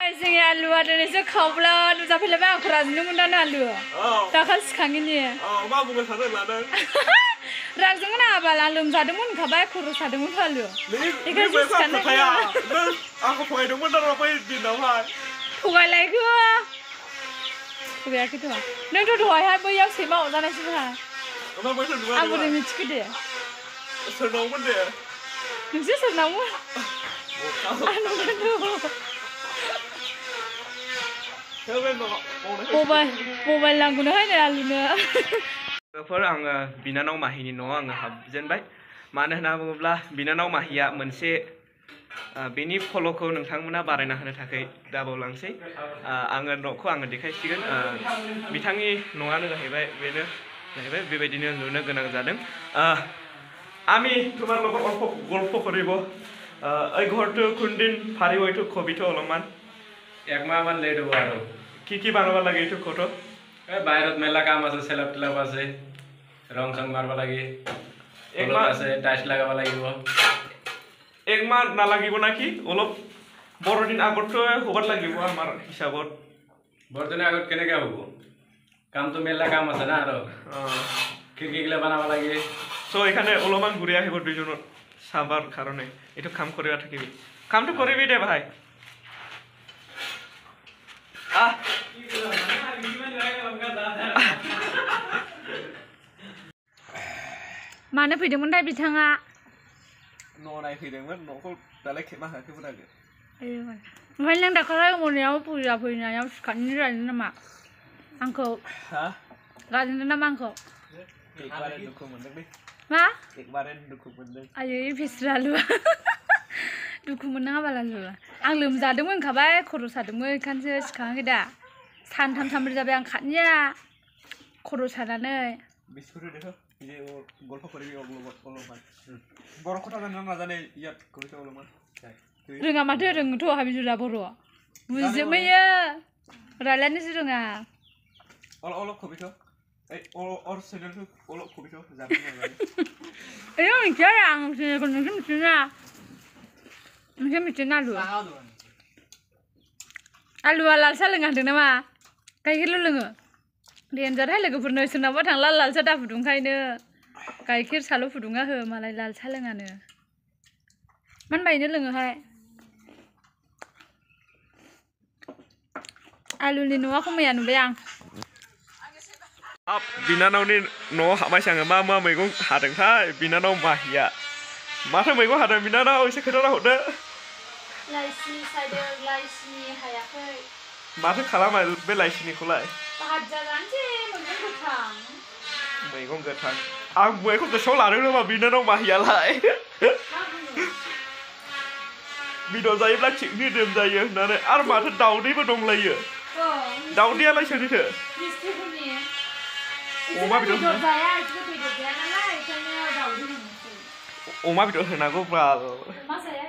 जोंनि आलुआ दिनैसो खावब्ला नुजाफैलायबाय आंखौ राजुनो मोनदानो आलु दाखालि सिखाङिनि मा बुंनो सानदों लादों रागजों नाङाबाल आं लोमजादोंमोन होनखाबाय खर' सादोंमोन आलु बेखायनो सिखांनाय नों आंखौ थगायदोंमोन ना बै दिनावहाय थगायलायखो थगायाखैथ' नोंथ' दहायहाय बैयाव सैमा अरजानायसोहा आं बोरै मिथिखो दे सोरनावमोन दे नोंसो सोरनावमोन मबाइल नांगौनो हायनो आलुनो आङो बिनानाव माहिनि न'आव आङो हाबजेनबाय मानो होनना बुङोब्ला बिनानाव माहिया मोनसे बेनि फल'खौ नोंथांमोना बारायना होनो थाखाय दाबावलांसै आङो न'खौ आङो देखायसिगोन बिथांनि न'आनो जाहैबाय बेनो जाहैबाय बेबायदिनो नुनो गोनां जादों আমি তোমার লগত অল্প গল্প কৰিব এই ঘৰটো কোনদিন ফাৰিব এইটো কবিটো অলপমান একমাহমান লেট হ'ব আৰু কি বনাব লাগে এইটো কত এই বাহিৰত মেলা কাম আছে চেলাপ টেলাপ আছে ৰং চং মাৰিব লাগে একমাহ আছে টাইলছ লগাব লাগিব একমাহ নালাগিব নাকি অলপ বৰদিন আগতো হবাত লাগিব আমাৰ হিচাপত বৰদিনৰ আগত কেনেকৈ হ'ব কামটো মেলা কাম আছে না আৰু খিৰিকীগিলা বনাব লাগে সো এখানে অলপমান ঘূৰি আহিব দুইজনৰ চাবৰ কাৰণে এইটো কাম কৰিব থাকিবি কামটো কৰিবি দে ভাই मानो फैदोंमोन दा बिथाङा न' नायफैदोंमोन न'खौ दालाय खेबना होआखैमोन आङो ओमफ्राय नों दाखालि मोनायाव फुजा फैनायाव सिखारनो रायनो नामा आंखौ रायनो नामा आंखौ एकबारे दुखु मोनदों दे मा एकबारे दुखु मोनदों आयै फेस्रा आलुआ दुखु मोननाङा आलुआ आं लोमजादोंमोन होनखाबाय खर' सादोंमोन ओंखायनोसो सिखाङाखै दा सानथाम सानब्रै जाबाय आं खारनिया खर' सानानै बिस्कुट देखो ये गल्प करिबि অলপমান बर' কথা জানো নাজানে ইয়াত কবিতা অলপমান रोङा माथो रोङोथ' हाबिजुरा बर' बुजिजोबोयो रायलायनोसो रोङा অলপ कविता और चैनल को अलग कविता जानो ए मिथिया आं चैनलखौ नोंसो मिथियोना नोंसो मिथियोना आलुआ लाल साहा लोङा होनदों नामा गाइखेरल' लोङो देनजारहाय लोगोफोरनो सोरनावबा थांला लाल साहा दा फुदुंखायनो गाइखेर साल' फुदुङा हो मालाय लाल साहा लोङानो मानो बायनो लोङोहाय आलुनि न'आखौ मैया नुबाय आं बिनानावनि न'आव हाबायसै आङो मा मैगं हादोंथाय बिनानाव माहिया माथो मैगं हादों बिनानाव एसे खोन्थाना हरदो लाइसि सायदों लाइसिनि हायाखै माथो खालामा बे लाइसिनिखौलाय भाजा जानोसै मैगं गोथां आं मैगं गोसोआव लादों नामा बिनानाव माहियालाय बेदर जायोब्ला थिकनि दोम जायो होननानै आरो माथो दाउदैबो दंलायो दाउदैयालाय सोरनिथो अमा बेदर जाया नालाय ओंखायनो दाउदै होनोसै अमा बेदर होनांगौ बाल अमा जाया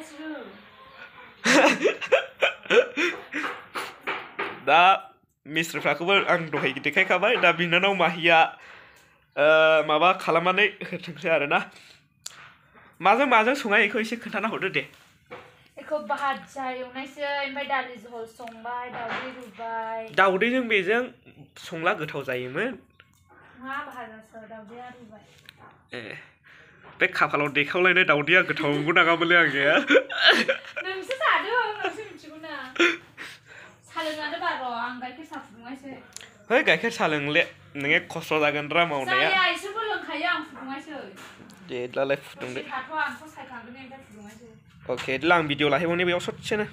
दा मिस्ट्रिफ्राखौबो आं दहाय देखायखाबाय दा बिनानाव माहिया माबा खालामनानै होथोंसै आरोना माजों सङा बेखौ एसे खोन्थाना हरदो दे बेखौ भाजा एवनायसै ओमफ्राय दालि जहल संबाय दाउदै रुबाय दाउदैजों बेजों संला गोथाव जायोमोन मा भाजासो दाउदैया रुबाय ए बे खाफालाव देखावलायनाय दाउदैया गोथाव मोनाङामोनलै आङो नोंसो जादों नोंसो मिथिगौ ना सा लोंनानै बार' आं गाइखेर साहा फुदुंनायसो है गाइखेर साहा लोंले नोङो खस्थ' जागोन रा मावनाया जाया इसोरबो लोंखायो आं फुदुंनायसो दे दालाय फुदुंदो थाथ' आंथ' सायखांदों ओमफ्राय फुदुंनायसो अके आं भिडिअ लाहैबावनि बेयाव ससेनो